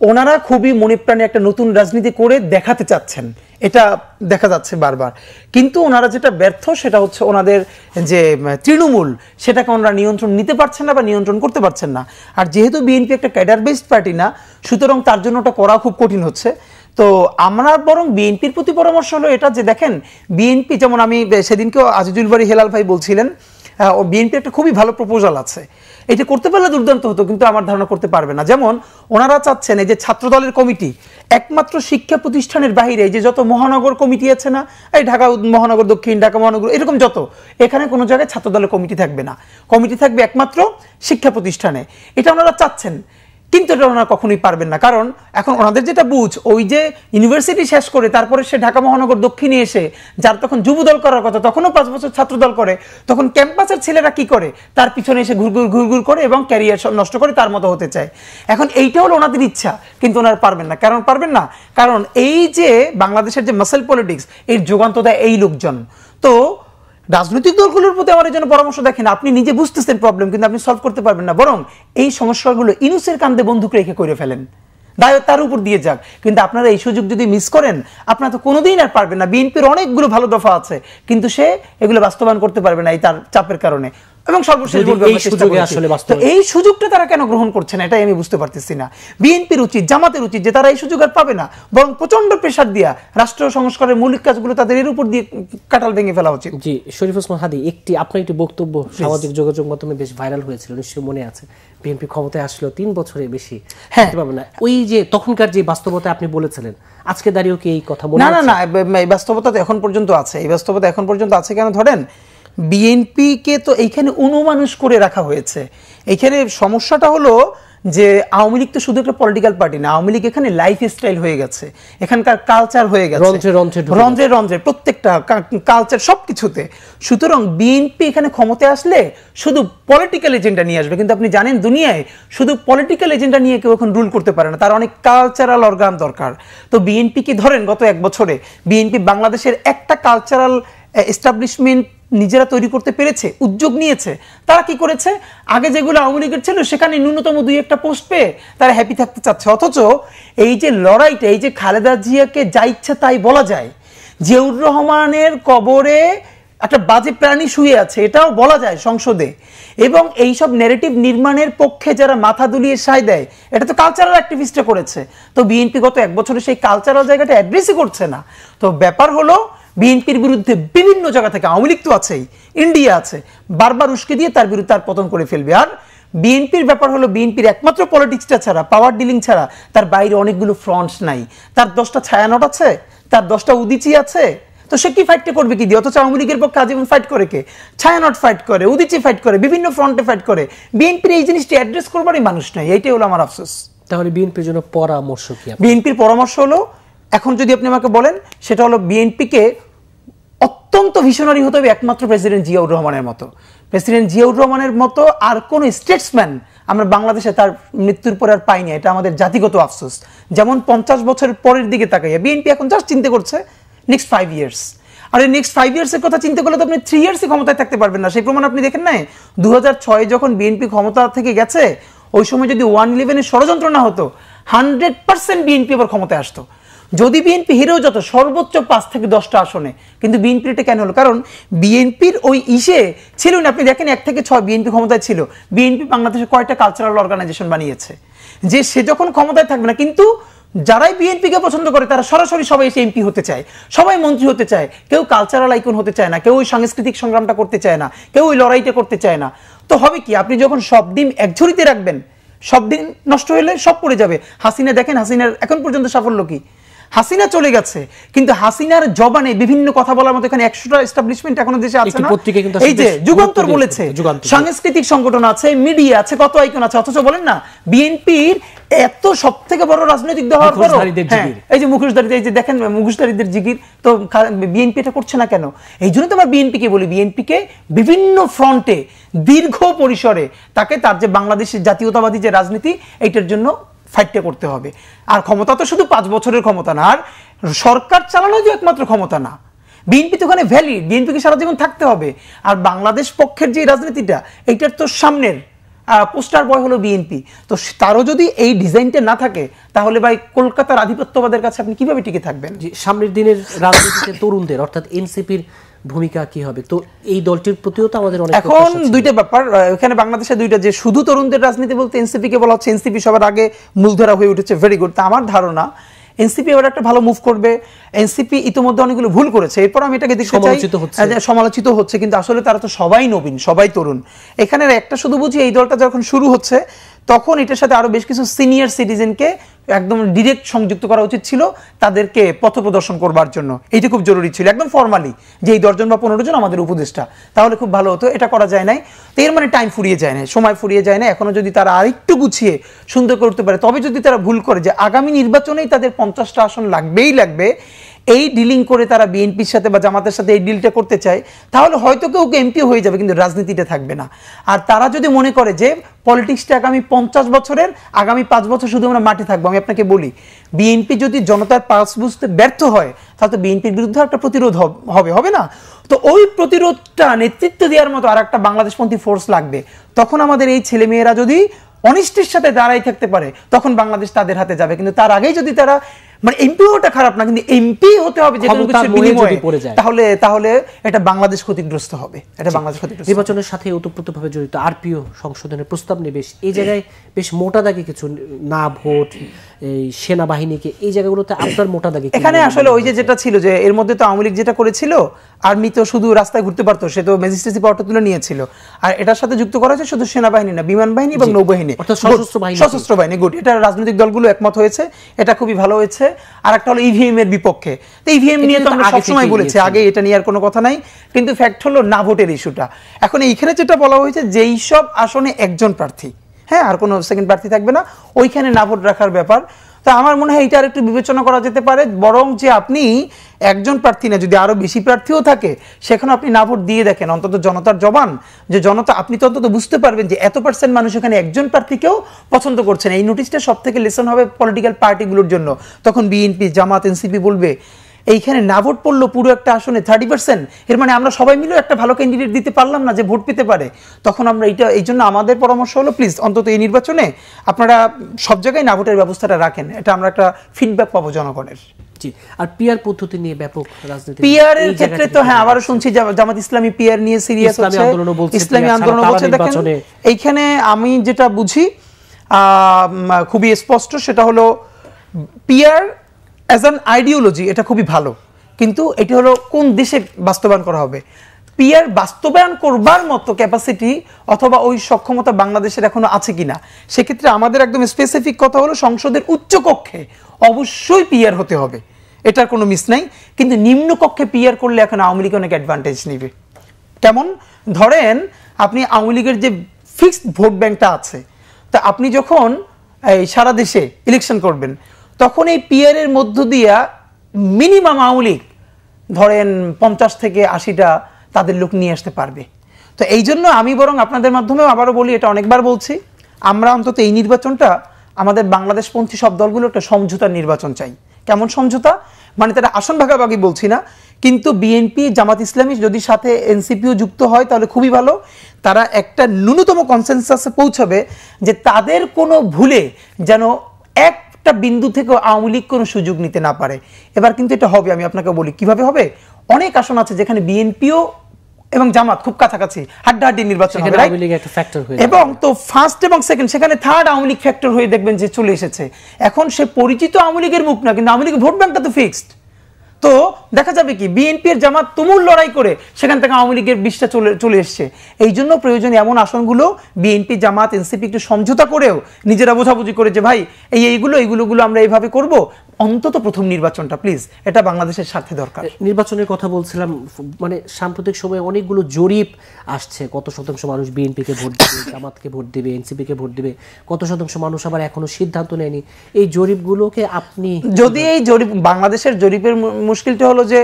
ওনারা খুবই মনিপ্রাণে একটা নতুন রাজনীতি করে দেখাতে চাচ্ছেন, এটা দেখা যাচ্ছে বারবার। কিন্তু ওনারা যেটা ব্যর্থ সেটা হচ্ছে ওনাদের যে তৃণমূল, সেটাকে ওনারা নিয়ন্ত্রণ নিতে পারছেন না বা নিয়ন্ত্রণ করতে পারছেন না। আর যেহেতু বিএনপি একটা ক্যাডার বেসড পার্টি না, সুতরাং তার জন্য ওটা করা খুব কঠিন হচ্ছে। তো আমরা বরং বিএনপির প্রতি পরামর্শ হলো এটা যে দেখেন, বিএনপি যেমন আমি সেদিনকেও আজিজুল বাড়ি হেলাল ভাই বলছিলেন, বিএনপি একটা খুবই ভালো প্রপোজাল আছে, এটা করতে পারলে দুর্দান্ত হতো, কিন্তু আমার ধারণা করতে পারবে না। যেমন ওনারা চাচ্ছেন এই যে ছাত্রদলের কমিটি একমাত্র শিক্ষা প্রতিষ্ঠানের বাইরে, এই যে যত মহানগর কমিটি আছে না, এই ঢাকা মহানগর, দক্ষিণ ঢাকা মহানগর, এরকম যত, এখানে কোনো জায়গায় ছাত্রদলের কমিটি থাকবে না, কমিটি থাকবে একমাত্র শিক্ষা প্রতিষ্ঠানে। এটা ওনারা চাচ্ছেন, কিন্তু এটা ওনারা কখনোই পারবেন না। কারণ এখন ওনাদের যেটা বুঝ, ওই যে ইউনিভার্সিটি শেষ করে তারপরে সে ঢাকা মহানগর দক্ষিণে এসে যার তখন যুবদল করার কথা, তখনও 5 বছর ছাত্রদল করে, তখন ক্যাম্পাসের ছেলেরা কি করে, তার পিছনে এসে ঘুরঘুর করে এবং ক্যারিয়ার নষ্ট করে তার মতো হতে চায়। এখন এইটা হলো ওনাদের ইচ্ছা, কিন্তু ওনারা পারবেন না। কারণ পারবেন না, কারণ এই যে বাংলাদেশের যে মাসেল পলিটিক্স, এর যোগান্ত দেয় এই লোকজন। তো রাজনৈতিক দলগুলোর প্রতি আমার এই জন্য পরামর্শ, দেখেন আপনি নিজে বুঝতেছেন প্রবলেম, কিন্তু আপনি সলভ করতে পারবেন না, বরং এই সমস্যাগুলো ইনুসের কান্দে বন্দুক রেখে করে ফেলেন, দায় তার উপর দিয়ে যাক। কিন্তু আপনারা এই সুযোগ যদি মিস করেন, আপনারা তো কোনোদিন আর পারবেন না। বিএনপির অনেকগুলো ভালো দফা আছে, কিন্তু সে এগুলো বাস্তবায়ন করতে পারবে না এই তার চাপের কারণে। এবং সর্বশেষ এই সুযোগটা তারা কেন গ্রহণ করছে না, এটাই আমি বুঝতে পারতেছি না। বিএনপির উচিত, জামাতের উচিত যে তারা এই সুযোগ আর পাবে না, বরং প্রচন্ড প্রেসার দিয়া রাষ্ট্র সংস্কারের মৌলিক কাজগুলো তাদের এর উপর দিয়ে কাটাল ভেঙে ফেলা উচিত। জি, শরীফ ওসমান হাদী, আপনার একটি বক্তব্য সামাজিক যোগাযোগ মাধ্যমে বেশ ভাইরাল হয়েছিল, নিশ্চয়ই মনে আছে। বিএনপি ক্ষমতায় আসলো 3 বছরের বেশি, হ্যাঁ পাবে না, ওই যে তখনকার যে বাস্তবতা আপনি বলেছিলেন, আজকে দাঁড়িয়েও কি এই কথা মনে না? না, এই বাস্তবতা তো এখন পর্যন্ত আছে, এই বাস্তবতা এখন পর্যন্ত আছে। কেন ধরেন, বিএনপিকে তো এইখানে অনুমানুষ করে রাখা হয়েছে। এইখানে সমস্যাটা হলো যে আওয়ামী লীগ তো শুধু একটা পলিটিক্যাল পার্টি না, আওয়ামী লীগ এখানে লাইফ স্টাইল হয়ে গেছে, এখানকার কালচার হয়ে গেছে, রন্ধ্রে প্রত্যেকটা কালচার সবকিছুতে। সুতরাং বিএনপি এখানে ক্ষমতায় আসলে শুধু পলিটিক্যাল এজেন্ডা নিয়ে আসবে, কিন্তু আপনি জানেন দুনিয়ায় শুধু পলিটিক্যাল এজেন্ডা নিয়ে কেউ এখন রুল করতে পারে না, তার অনেক কালচারাল অর্গান দরকার। তো বিএনপি কি ধরেন গত 1 বছরে বিএনপি বাংলাদেশের একটা কালচারাল এস্টাবলিশমেন্ট নিজেরা তৈরি করতে পেরেছে, উদ্যোগ নিয়েছে। তারা কি করেছে, আগে যেগুলো আওয়ামী লীগের ছিল সেখানে ন্যূনতম 2-1টা পোস্ট পেয়ে তারা হ্যাপি থাকতে চাচ্ছে। অথচ এই যে লড়াইটা, এই যে খালেদা জিয়াকে যা ইচ্ছা তাই বলা যায়, জিয়াউর রহমানের কবরে একটা বাজে প্রাণী শুয়ে আছে, এটাও বলা যায় সংসদে, এবং এইসব ন্যারেটিভ নির্মাণের পক্ষে যারা মাথা দুলিয়ে সায় দেয়, এটা তো কালচারাল অ্যাক্টিভিস্টরা করেছে। তো বিএনপি গত 1 বছরে সেই কালচারাল জায়গাটা অ্যাড্রেসই করছে না। তো ব্যাপার হলো, বিএনপির বিরুদ্ধে বিভিন্ন জায়গা থেকে, আওয়ামী লীগ তো আছেই, ইন্ডিয়া আছে, বারবার উস্কে দিয়ে তার বিরুদ্ধে তার পতন করে ফেলবে। আর বিএনপির ব্যাপার হলো, বিএনপির একমাত্র পলিটিক্সটা ছাড়া, পাওয়ার ডিলিং ছাড়া তার বাইরে অনেকগুলো ফ্রন্টস নাই। তার 10টা ছায়ানট আছে, তার 10টা উদিচি আছে, তো সে কি ফাইটটা করবে কি দিয়ে? অথচ আওয়ামী লীগের পক্ষে আজীবন ফাইট করে কে? ছায়ানট ফাইট করে, উদিচি ফাইট করে, বিভিন্ন ফ্রন্টে ফাইট করে। বিএনপির এই জিনিসটি অ্যাড্রেস করবারই মানুষ নাই, এইটাই হলো আমার আফসোস। তাহলে বিএনপির জন্য পরামর্শ কি? বিএনপির পরামর্শ হলো, এখন যদি আপনি আমাকে বলেন, সেটা হলো বিএনপিকে অত্যন্ত ভিশনারি হতে হবে একমাত্র প্রেসিডেন্ট জিয়াউর রহমানের মতো। প্রেসিডেন্ট জিয়াউর রহমানের মতো আর কোন স্টেটসম্যান আমরা বাংলাদেশে তার মৃত্যুর পর আর পাইনি, এটা আমাদের জাতিগত আফসোস। যেমন 50 বছরের পরের দিকে তাকাইয়া বিএনপি এখন জাস্ট চিন্তা করছে নেক্সট 5 ইয়ার্স। আর এই নেক্সট 5 ইয়ার্সের কথা চিন্তা করলে তো আপনি 3 ইয়ার্সই ক্ষমতায় থাকতে পারবেন না। সেই প্রমাণ আপনি দেখেন নাই 2006 যখন বিএনপি ক্ষমতা থেকে গেছে, ওই সময় যদি 111-এর ষড়যন্ত্র না হতো 100% বিএনপি আবার ক্ষমতায় আসতো। যদি বিএনপি হেরেও যত সর্বোচ্চ 5 থেকে 10টা আসনে, কিন্তু বিএনপির এটা কেন হলো? কারণ বিএনপির ওই ইসে ছিল না। আপনি দেখেন 1 থেকে 6 বিএনপি ক্ষমতায় ছিল। বিএনপি বাংলাদেশে কয়টা কালচারাল অর্গানাইজেশন বানিয়েছে, যে সে যখন ক্ষমতায় থাকবে না, কিন্তু যারাই বিএনপিকে পছন্দ করে তারা সরাসরি সবাই এসে এমপি হতে চায়, সবাই মন্ত্রী হতে চায়। কেউ কালচারাল আইকন হতে চায় না, কেউ ওই সাংস্কৃতিক সংগ্রামটা করতে চায় না, কেউ ওই লড়াইটা করতে চায় না। তো হবে কি, আপনি যখন সব ডিম এক ঝুড়িতে রাখবেন, সব দিন নষ্ট হলে সব পড়ে যাবে। হাসিনা দেখেন, হাসিনার এখন পর্যন্ত সাফল্য কি? হাসিনা চলে গেছে, কিন্তু হাসিনার জবানে বিভিন্ন কথা বলার মতো এখানে 100টা এস্টাবলিশমেন্ট এখনো দেশে আছে না? এই যে যুগান্তর বলেছে, সাংস্কৃতিক সংগঠন আছে, মিডিয়া আছে, কত আইকন আছে, অথচ বলেন না বিএনপির এত সবথেকে বড় রাজনৈতিক দল হওয়ার পরও, এই যে মুখোশধারীদের, এই যে দেখেন মুখোশধারীদের জিগির, তো বিএনপি এটা করছে না কেন? এই জন্য তো আমরা বিএনপিকে বলি, বিএনপিকে বিভিন্ন ফ্রন্টে দীর্ঘ পরিসরে তাকে তার যে বাংলাদেশের জাতীয়তাবাদী যে রাজনীতি, এইটার জন্য ফাইটটা করতে হবে। আর ক্ষমতা তো শুধু 5 বছরের ক্ষমতা না, আর সরকার চালানো যে একমাত্র ক্ষমতা না। বিএনপি তো ওখানে ভ্যালিড, বিএনপিকে সারা জীবন থাকতে হবে। আর বাংলাদেশ পক্ষের যে রাজনীতিটা, এইটার তো সামনের পোস্টার বয় হলো বিএনপি। তো তারও যদি এই ডিজাইনটা না থাকে, তাহলে ভাই কলকাতার আধিপত্যবাদের কাছে আপনি কিভাবে টিকে থাকবেন? সামনের দিনের রাজনীতিতে তরুণদের অর্থাৎ এনসিপির ভূমিকা কি হবে? তো এই দলটির প্রতিও তো আমাদের অনেক এখন দুইটা ব্যাপার এখানে বাংলাদেশে, দুইটা, যে শুধু তরুণদের রাজনীতি বলতে এনসিপি কে বলা হচ্ছে, এনসিপি সবার আগে মূলধারা হয়ে উঠেছে, ভেরি গুড। তা আমার ধারণা এনসিপি এবার একটা ভালো মুভ করবে। এনসিপি ইতিমধ্যে অনেকগুলো ভুল করেছে, এরপর আমি এটাকে দেখতে চাই সমালোচিত হচ্ছে, কিন্তু আসলে তারা তো সবাই নবীন, সবাই তরুণ। এখানে একটা শুধু বুঝি, এই দলটা যখন শুরু হচ্ছে তখন এটার সাথে আরো বেশ কিছু সিনিয়র সিটিজেনকে একদম ডিরেক্ট সংযুক্ত করা উচিত ছিল, তাদেরকে পথ প্রদর্শন করবার জন্য। এইটা খুব জরুরি ছিল, একদম ফর্মালি, যে এই 10 জন বা 15 জন আমাদের উপদেষ্টা, তাহলে খুব ভালো হতো। এটা করা যায় নাই, তো এর মানে টাইম ফুরিয়ে যায় না, সময় ফুরিয়ে যায় না। এখনো যদি তারা আরেকটু গুছিয়ে সুন্দর করতে পারে, তবে যদি তারা ভুল করে যে আগামী নির্বাচনেই তাদের 50টা আসন লাগবেই লাগবে, এই ডিলিং করে তারা বিএনপির সাথে বা জামাতের সাথে এই ডিলটা করতে চায়, তাহলে হয়তো কেউ এমপি হয়ে যাবে, কিন্তু রাজনীতিটা থাকবে না। আর তারা যদি মনে করে যে পলিটিক্সটা আগামী 50 বছরের, আগামী 5 বছর শুধু আমরা মাঠে থাকবো, আমি আপনাকে বলি, বিএনপি যদি জনতার পালস বুঝতে ব্যর্থ হয়, তাহলে তো বিএনপির বিরুদ্ধে একটা প্রতিরোধ হবে না? তো ওই প্রতিরোধটা নেতৃত্ব দেওয়ার মতো আর একটা বাংলাদেশপন্থী ফোর্স লাগবে। তখন আমাদের এই ছেলেমেয়েরা যদি অনিষ্টের সাথে দাঁড়াই থাকতে পারে, তখন বাংলাদেশ তাদের হাতে যাবে। কিন্তু তার আগেই যদি তারা, মানে এমপি হওয়াটা খারাপ না, কিন্তু এমপি হতে হবে তাহলে এটা বাংলাদেশ ক্ষতিগ্রস্ত হবে। এটা বাংলাদেশ ক্ষতিগ্রস্ত। নির্বাচনের সাথে ওতপ্রোতভাবে জড়িত আরপিও সংশোধনের প্রস্তাব নিয়ে এই জায়গায় বেশ মোটা দাগে কিছু, না ভোট, এই সেনাবাহিনীকে, এই জায়গাগুলোতে আপনার মোটা দাগে এখানে আসলে ওই যে যেটা ছিল, যে এর মধ্যে তো আওয়ামী লীগ যেটা করেছিল, আর্মি তো শুধু রাস্তায় ঘুরতে পারতো, সে তো ম্যাজিস্ট্রেসি পাওয়ারটা তুলে নিয়েছিল। আর এটার সাথে যুক্ত করা হয়েছে শুধু সেনাবাহিনী না, বিমান বাহিনী এবং নৌবাহিনী, সশস্ত্র বাহিনী। গুড, এটা রাজনৈতিক দলগুলো একমত হয়েছে, এটা খুবই ভালো হয়েছে। আর একটা হলো ইভিএম এর বিপক্ষে। তো ইভিএম নিয়ে তো আমরা সবসময় বলেছি, আগে এটা নিয়ে আর কোনো কথা নাই, কিন্তু ফ্যাক্ট হলো না ভোটের ইস্যুটা। এখন এইখানে যেটা বলা হয়েছে, যেই সব আসনে একজন প্রার্থী, হ্যাঁ, আর কোনো সেকেন্ড প্রার্থী থাকবে না, ওইখানে না ভোট রাখার ব্যাপার। তো আমার মনে হয় এটা আর একটু বিবেচনা করা যেতে পারে, বরং যে আপনি একজন প্রার্থী না, যদি আরো বেশি প্রার্থীও থাকে, সেখানে আপনি না ভোট দিয়ে দেখেন, অন্তত জনতার জবান, যে জনতা, আপনি তো অন্তত বুঝতে পারবেন যে এত % মানুষ এখানে একজন প্রার্থীকেও পছন্দ করছেন। এই নোটিশটা সব থেকে লেসন হবে পলিটিক্যাল পার্টিগুলোর জন্য। তখন বিএনপি, জামাত, এনসিপি বলবে এইখানে না ভোট পড়লো পুরো একটা আসনে 30%, এর মানে আমরা সবাই মিলে একটা ভালো ক্যান্ডিডেট দিতে পারলাম না যে ভোট পেতে পারে। তখন আমরা এই জন্য আমাদের পরামর্শ হলো, প্লিজ অন্তত এই নির্বাচনে আপনারা সব জায়গায় না ভোটের ব্যবস্থাটা রাখেন, এটা আমরা একটা ফিডব্যাক পাবো জনগণের। জি, আর পিআর পদ্ধতি নিয়ে ব্যাপক রাজনীতি, পিআর এর ক্ষেত্রে তো হ্যাঁ, আবারও শুনছি জামাত ইসলামী পিআর নিয়ে সিরিয়াস হচ্ছে, ইসলামী আন্দোলন বলছে। দেখেন এইখানে আমি যেটা বুঝি খুবই স্পষ্ট, সেটা হলো পিআর অ্যাজ অ্যান আইডিওলজি এটা খুবই ভালো, কিন্তু এটি হলো কোন দেশে বাস্তবায়ন করা হবে। পিআর বাস্তবায়ন করবার মতো ক্যাপাসিটি অথবা ওই সক্ষমতা বাংলাদেশের এখনো আছে কিনা, সেক্ষেত্রে আমাদের একদম স্পেসিফিক কথা হলো সংসদের উচ্চ কক্ষে অবশ্যই পিআর হতে হবে। এটার কোনো মিস নাই, কিন্তু নিম্নকক্ষে পিআর করলে এখন আওয়ামী লীগ অনেক অ্যাডভান্টেজ নেবে। কেমন? ধরেন আপনি আওয়ামী লীগের যে ফিক্সড ভোট ব্যাংকটা আছে, তা আপনি যখন এই সারা দেশে ইলেকশন করবেন তখন এই পিআর এর মধ্য দিয়া মিনিমাম আওয়ামী লীগ ধরেন 50 থেকে 80টা তাদের লোক নিয়ে আসতে পারবে। তো এই জন্য আমি বরং আপনাদের মাধ্যমেও আবারও বলি, এটা অনেকবার বলছি, আমরা অন্তত এই নির্বাচনটা আমাদের বাংলাদেশপন্থী সব দলগুলো একটা সমঝোতার নির্বাচন চাই। কেমন সমঝোতা? মানে তারা আসন ভাগাভাগি বলছি না, কিন্তু বিএনপি, জামাত ইসলামী যদি সাথে এনসিপিও যুক্ত হয় তাহলে খুবই ভালো। তারা একটা ন্যূনতম কনসেনসাসে পৌঁছাবে যে তাদের কোনো ভুলে যেন একটা বিন্দু থেকে আওয়ামী লীগ কোনো সুযোগ নিতে না পারে। এবার কিন্তু এটা হবে, আমি আপনাকে বলি কিভাবে হবে। অনেক আসন আছে যেখানে বিএনপিও এবং জামাত খুব কাছাকাছি, হাড্ডাহাড্ডি নির্বাচন হবে, এবং তো ফার্স্ট এবং সেকেন্ড সেখানে থার্ড আওয়ামী লীগ ফ্যাক্টর হয়ে দেখবেন যে চলে এসেছে। এখন সে পরিচিত আওয়ামী লীগের মুখ না, কিন্তু আওয়ামী লীগের ভোট ব্যাংকটা তো ফিক্সড। তো দেখা যাবে কি বিএনপি এর জামাত তুমুল লড়াই করে সেখান থেকে আওয়ামী লীগের 20টা চলে এসছে। এই জন্য প্রয়োজন এমন আসনগুলো বিএনপি, জামাত, এনসিপি একটু সমঝোতা করেও নিজেরা বোঝাবুঝি করে যে ভাই এইগুলো আমরা এইভাবে করব, অন্তত প্রথম নির্বাচনটা প্লিজ, এটা বাংলাদেশের স্বার্থে দরকার। নির্বাচনের কথা বলছিলাম, মানে সাম্প্রতিক সময়ে অনেকগুলো জরিপ আসছে, কত শতাংশ মানুষ বিএনপিকে ভোট দেবে, জামাতকে ভোট দেবে, এনসিপিকে ভোট দেবে, কত শতাংশ মানুষ আবার এখনো সিদ্ধান্ত নেয়নি। এই জরিপগুলোকে আপনি যদি এই জরিপ, বাংলাদেশের জরিপের মুশকিলটা হলো যে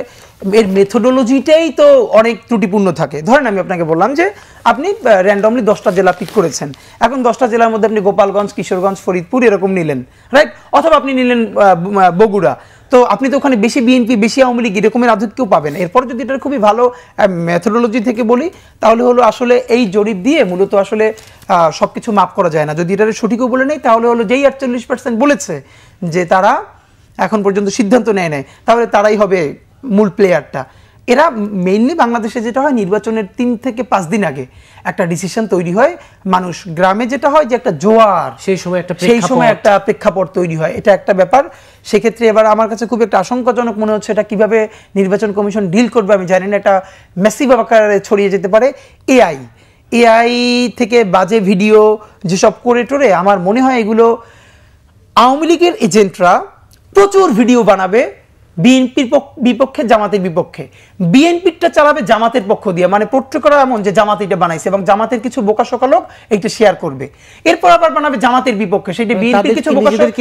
এর মেথোডোলজিটাই তো অনেক ত্রুটিপূর্ণ থাকে। ধরেন আমি আপনাকে বললাম যে আপনি র্যান্ডমলি 10টা জেলা পিক করেছেন, এখন 10টা জেলার মধ্যে আপনি গোপালগঞ্জ, কিশোরগঞ্জ, ফরিদপুর এরকম নিলেন, রাইট? অথবা আপনি নিলেন বগুড়া, তো আপনি তো ওখানে বেশি বিএনপি, বেশি আওয়ামী লীগ এরকমের আধিক্যও পাবেন। এরপর যদি এটা খুবই ভালো মেথোডোলজি থেকে বলি তাহলে হলো আসলে এই জরিপ দিয়ে মূলত আসলে সবকিছু মাপ করা যায় না। যদি এটা সঠিকও বলে নেই তাহলে হলো যেই 48% বলেছে যে তারা এখন পর্যন্ত সিদ্ধান্ত নেয় নাই, তাহলে তারাই হবে মূল প্লেয়ারটা। এরা মেইনলি বাংলাদেশে যেটা হয় নির্বাচনের 3 থেকে 5 দিন আগে একটা ডিসিশন তৈরি হয়। মানুষ গ্রামে যেটা হয় যে একটা জোয়ার, সেই সময় একটা প্রেক্ষাপট তৈরি হয়, এটা একটা ব্যাপার। সেক্ষেত্রে এবার আমার কাছে খুব একটা আশঙ্কাজনক মনে হচ্ছে এটা কিভাবে নির্বাচন কমিশন ডিল করবে আমি জানি না। এটা ম্যাসিভ আকারে ছড়িয়ে যেতে পারে। এআই থেকে বাজে ভিডিও যেসব করে টোরে, আমার মনে হয় এগুলো আওয়ামী লীগের এজেন্টরা প্রচুর ভিডিও বানাবে বিএনপির বিপক্ষে, জামাতের বিপক্ষে। বিএনপিটা চালাবে জামাতের পক্ষ দিয়ে, মানে পোট্রে করা এমন যে জামাত এটা বানাইছে এবং জামাতের কিছু বোকাশোকা লোক এটা শেয়ার করবে। এরপর আবার বানাবে জামাতের বিপক্ষে, সেটা বিএনপির কিছু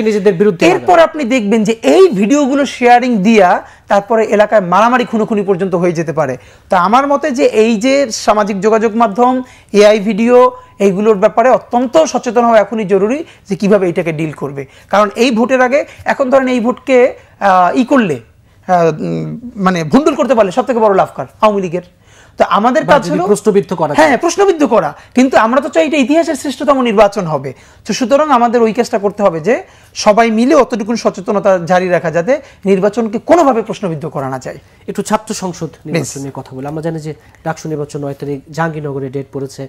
নিজেদের বিরুদ্ধে। এরপর আপনি দেখবেন যে এই ভিডিওগুলো শেয়ারিং দিয়া তারপরে এলাকায় মারামারি, খুনোখুনি পর্যন্ত হয়ে যেতে পারে। তা আমার মতে যে এই যে সামাজিক যোগাযোগ মাধ্যম, এআই ভিডিও, এইগুলোর ব্যাপারে অত্যন্ত সচেতন হওয়া এখনই জরুরি যে কিভাবে এটাকে ডিল করবে। কারণ এই ভোটের আগে, এখন ধরেন এই ভোটকে করলে মানে ভুন্ডুল করতে পারলে সব থেকে বড় লাভ কার? আওয়ামী লীগের। তো আমাদের কাজ হলো প্রশ্নবিদ্ধ করা, হ্যাঁ প্রশ্নবিদ্ধ করা, কিন্তু আমরা তো চাই এটা ইতিহাসের শ্রেষ্ঠতম নির্বাচন হবে। তো সুতরাং আমাদের ওই কাজটা করতে হবে যে সবাই মিলে অতটুকু সচেতনতা জারি রাখা যাতে নির্বাচনকে কোনোভাবে প্রশ্নবিদ্ধ করা না যায়। একটু ছাত্র সংসদ নির্বাচন নিয়ে কথা বলি। আমরা জানি যে ডাকসু নির্বাচন 9 তারিখ জাহাঙ্গীরনগরে ডেট পড়েছে,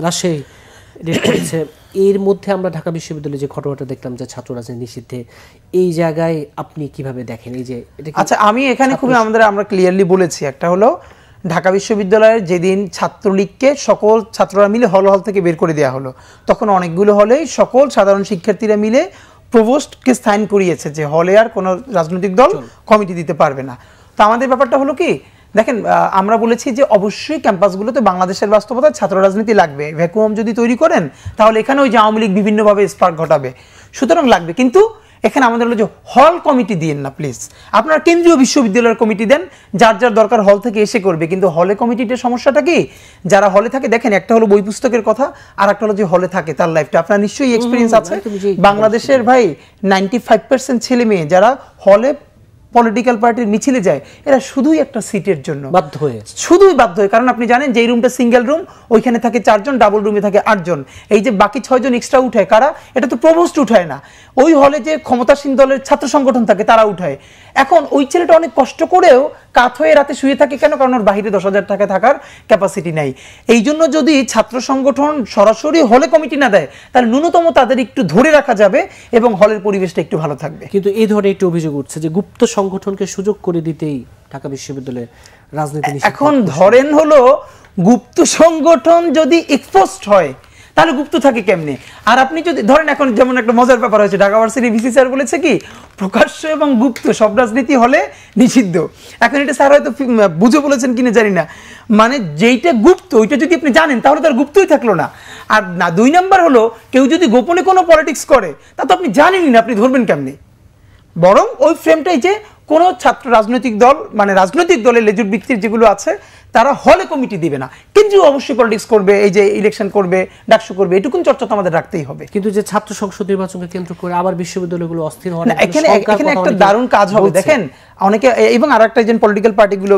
রাজশাহী ডেট পড়েছে। এর মধ্যে আমরা ঢাকা বিশ্ববিদ্যালয়ে যে ঘটনাটা দেখলাম যে ছাত্র রাজনীতি নিষিদ্ধে, এই জায়গায় আপনি কিভাবে দেখেন? এই যে আচ্ছা, আমি এখানে খুবই আমরা ক্লিয়ারলি বলেছি, একটা হলো ঢাকা বিশ্ববিদ্যালয়ের যেদিন ছাত্রলীগকে সকল ছাত্ররা মিলে হল থেকে বের করে দেওয়া হলো, তখন অনেকগুলো হলেই সকল সাধারণ শিক্ষার্থীরা মিলে প্রভোস্টকে সাইন করিয়েছে যে হলে আর কোনো রাজনৈতিক দল কমিটি দিতে পারবে না। তো আমাদের ব্যাপারটা হলো কি, দেখেন আমরা বলেছি যে অবশ্যই ক্যাম্পাসগুলোতে বাংলাদেশের বাস্তবতায় ছাত্র রাজনীতি লাগবে। ভ্যাকুয়াম যদি তৈরি করেন তাহলে এখানে ওই যে আওয়ামী লীগ বিভিন্নভাবে স্পার্ক ঘটাবে, সুতরাং লাগবে। কিন্তু এখানে আমাদের হলো যে হল কমিটি দিয়েন না প্লিজ, আপনারা কেন্দ্রীয় বিশ্ববিদ্যালয়ের কমিটি দেন, যার যার দরকার হল থেকে এসে করবে। কিন্তু হলে কমিটিটার সমস্যাটা কি, যারা হলে থাকে, দেখেন একটা হলো বই পুস্তকের কথা, আর একটা হলো যে হলে থাকে তার লাইফটা। আপনার নিশ্চয়ই এক্সপিরিয়েন্স আছে, বাংলাদেশের ভাই 95% ছেলে মেয়ে যারা হলে পলিটিক্যাল পার্টির মিছিলে যায়, এরা শুধুই একটা সিটের জন্য শুধুই বাধ্য হয়ে। কারণ আপনি জানেন যে এই রুমটা সিঙ্গেল রুম, ওইখানে থাকে 4 জন, ডাবল রুমে থাকে 8 জন। এই যে বাকি 6 জন এক্সট্রা উঠায় কারা? এটা তো প্রভোস্ট উঠায় না, ওই হলে যে ক্ষমতাসীন দলের ছাত্র সংগঠন থাকে তারা উঠায়। এখন ওই ছেলেটা অনেক কষ্ট করেও কাত হয়ে রাতে শুয়ে থাকে কেন? কারণ ওর বাহিরে 10,000 টাকা থাকার ক্যাপাসিটি নাই। এই জন্য যদি ছাত্র সংগঠন সরাসরি হলে কমিটি না দেয় তাহলে ন্যূনতম তাদের একটু ধরে রাখা যাবে এবং হলের পরিবেশটা একটু ভালো থাকবে। কিন্তু এই ধরনের একটু অভিযোগ উঠছে যে গুপ্ত সংগঠনকে সুযোগ করে দিতেই ঢাকা বিশ্ববিদ্যালয়ে রাজনীতি। এখন ধরেন হলো গুপ্ত সংগঠন যদি এক্সপোজড হয় তাহলে গুপ্ত থাকে কেমনে? আর আপনি যদি ধরেন এখন যেমন একটা মজার ব্যাপার হয়েছে, ঢাকা ভার্সিটি ভিসি স্যার বলেছে কি প্রকাশ্য এবং গুপ্ত সব রাজনীতি হলে নিষিদ্ধ। এখন এটা স্যার হয়তো বুঝে বলেছেন কিনা জানি না, মানে যেইটা গুপ্ত ওইটা যদি আপনি জানেন তাহলে তার গুপ্তই থাকলো না। আর না 2 নাম্বার হলো কেউ যদি গোপনে কোনো পলিটিক্স করে তা তো আপনি জানেনই না, আপনি ধরবেন কেমনে? বরং ওই ফ্রেমটাই যে কোনো ছাত্র রাজনৈতিক দল মানে রাজনৈতিক দলের লেজুর ভিত্তির যেগুলো আছে তারা হলে কমিটি দিবে না, কিন্তু অবশ্যই পলিটিক্স করবে, এই যে ইলেকশন করবে, ডাকসু করবে, এটুকুন চর্চা তো আমাদের রাখতেই হবে। কিন্তু যে ছাত্র সংসদ নির্বাচনকে কেন্দ্র করে আবার বিশ্ববিদ্যালয়গুলো অস্থির হওয়ার এখানে একটা দারুণ কাজ হবে দেখেন অনেকে, এবং আরেকটা যে পলিটিক্যাল পার্টিগুলো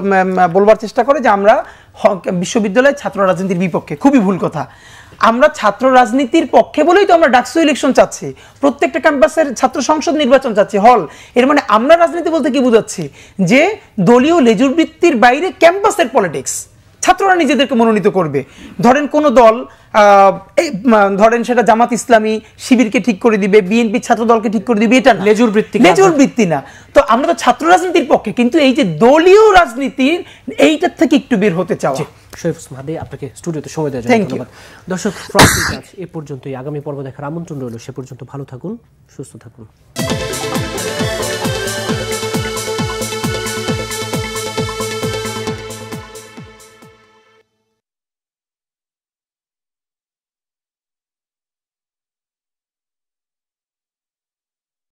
বলবার চেষ্টা করে যে আমরা বিশ্ববিদ্যালয়ে ছাত্র রাজনীতির বিপক্ষে, খুবই ভুল কথা। আমরা ছাত্র রাজনীতির পক্ষে বলেই তো আমরা ডাকসু ইলেকশন চাচ্ছি, প্রত্যেকটা ক্যাম্পাসের ছাত্র সংসদ নির্বাচন চাচ্ছি হল। এর মানে আমরা রাজনীতি বলতে কি বুঝাচ্ছি? যে দলীয় লেজুর বৃত্তির বাইরে ক্যাম্পাসের পলিটিক্স, ছাত্ররা নিজেদেরকে মনোনীত করবে। ধরেন কোন দল ধরেন সেটা জামাত ইসলামী শিবিরকে ঠিক করে দিবে, বিএনপি ছাত্র দলকে ঠিক করে দিবে, এটা লেজুর বৃত্তি না। তো আমরা তো ছাত্র রাজনীতির পক্ষে, কিন্তু এই যে দলীয় রাজনীতির এইটার থেকে একটু বের হতে চাওয়া। শরীফ ওসমান হাদী, আপনাকে স্টুডিওতে সময় দেওয়ার জন্য ধন্যবাদ। দর্শক, ফ্রন্ট পেজ আজ এ পর্যন্তই। আগামী পর্ব দেখার আমন্ত্রণ রইল। সে পর্যন্ত ভালো থাকুন, সুস্থ থাকুন।